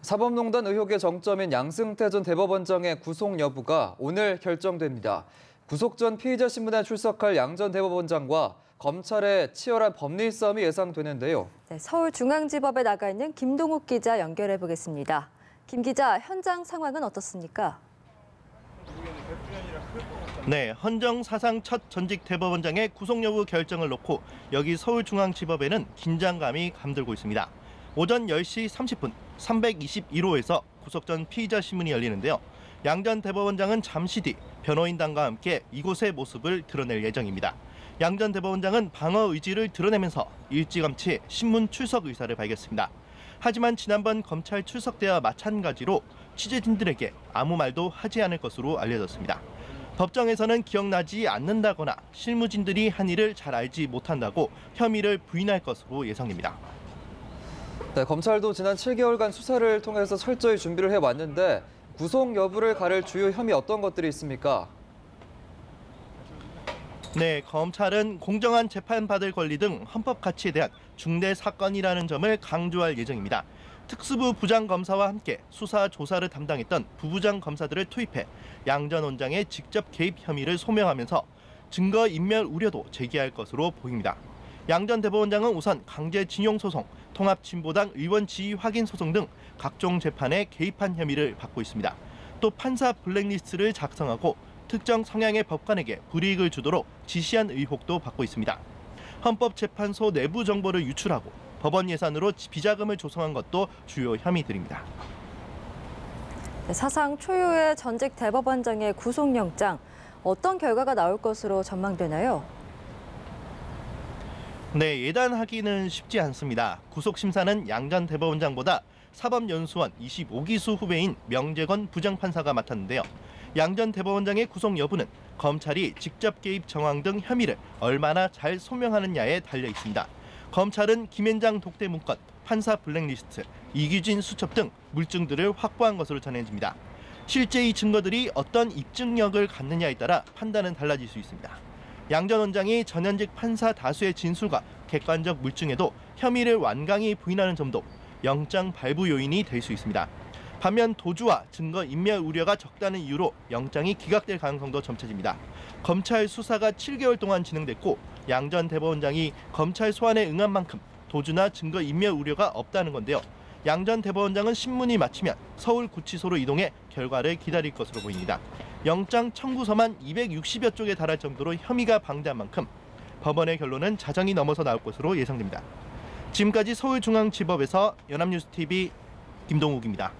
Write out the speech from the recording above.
사법농단 의혹의 정점인 양승태 전 대법원장의 구속 여부가 오늘 결정됩니다. 구속 전 피의자 신문에 출석할 양 전 대법원장과 검찰의 치열한 법리 싸움이 예상되는데요. 네, 서울중앙지법에 나가 있는 김동욱 기자 연결해 보겠습니다. 김 기자, 현장 상황은 어떻습니까? 네, 헌정 사상 첫 전직 대법원장의 구속 여부 결정을 놓고 여기 서울중앙지법에는 긴장감이 감돌고 있습니다. 오전 10시 30분 321호에서 구속 전 피의자 신문이 열리는데요. 양 전 대법원장은 잠시 뒤 변호인단과 함께 이곳의 모습을 드러낼 예정입니다. 양 전 대법원장은 방어 의지를 드러내면서 일찌감치 신문 출석 의사를 밝혔습니다. 하지만 지난번 검찰 출석 때와 마찬가지로 취재진들에게 아무 말도 하지 않을 것으로 알려졌습니다. 법정에서는 기억나지 않는다거나 실무진들이 한 일을 잘 알지 못한다고 혐의를 부인할 것으로 예상됩니다. 네, 검찰도 지난 7개월간 수사를 통해서 철저히 준비를 해왔는데 구속 여부를 가를 주요 혐의 어떤 것들이 있습니까? 네, 검찰은 공정한 재판받을 권리 등 헌법 가치에 대한 중대 사건이라는 점을 강조할 예정입니다. 특수부 부장검사와 함께 수사 조사를 담당했던 부부장 검사들을 투입해 양 전 원장의 직접 개입 혐의를 소명하면서 증거인멸 우려도 제기할 것으로 보입니다. 양 전 대법원장은 우선 강제징용 소송, 통합진보당 의원 지위 확인 소송 등 각종 재판에 개입한 혐의를 받고 있습니다. 또 판사 블랙리스트를 작성하고 특정 성향의 법관에게 불이익을 주도록 지시한 의혹도 받고 있습니다. 헌법재판소 내부 정보를 유출하고 법원 예산으로 비자금을 조성한 것도 주요 혐의들입니다. 사상 초유의 전직 대법원장의 구속영장, 어떤 결과가 나올 것으로 전망되나요? 네, 예단하기는 쉽지 않습니다. 구속심사는 양 전 대법원장보다 사법연수원 25기수 후배인 명재건 부장판사가 맡았는데요. 양 전 대법원장의 구속 여부는 검찰이 직접 개입 정황 등 혐의를 얼마나 잘 소명하느냐에 달려 있습니다. 검찰은 김앤장 독대 문건, 판사 블랙리스트, 이규진 수첩 등 물증들을 확보한 것으로 전해집니다. 실제 이 증거들이 어떤 입증력을 갖느냐에 따라 판단은 달라질 수 있습니다. 양 전 원장이 전현직 판사 다수의 진술과 객관적 물증에도 혐의를 완강히 부인하는 점도 영장 발부 요인이 될 수 있습니다. 반면 도주와 증거 인멸 우려가 적다는 이유로 영장이 기각될 가능성도 점쳐집니다. 검찰 수사가 7개월 동안 진행됐고 양 전 대법원장이 검찰 소환에 응한 만큼 도주나 증거 인멸 우려가 없다는 건데요. 양 전 대법원장은 신문이 마치면 서울구치소로 이동해 결과를 기다릴 것으로 보입니다. 영장 청구서만 260여 쪽에 달할 정도로 혐의가 방대한 만큼 법원의 결론은 자정이 넘어서 나올 것으로 예상됩니다. 지금까지 서울중앙지법에서 연합뉴스TV 김동욱입니다.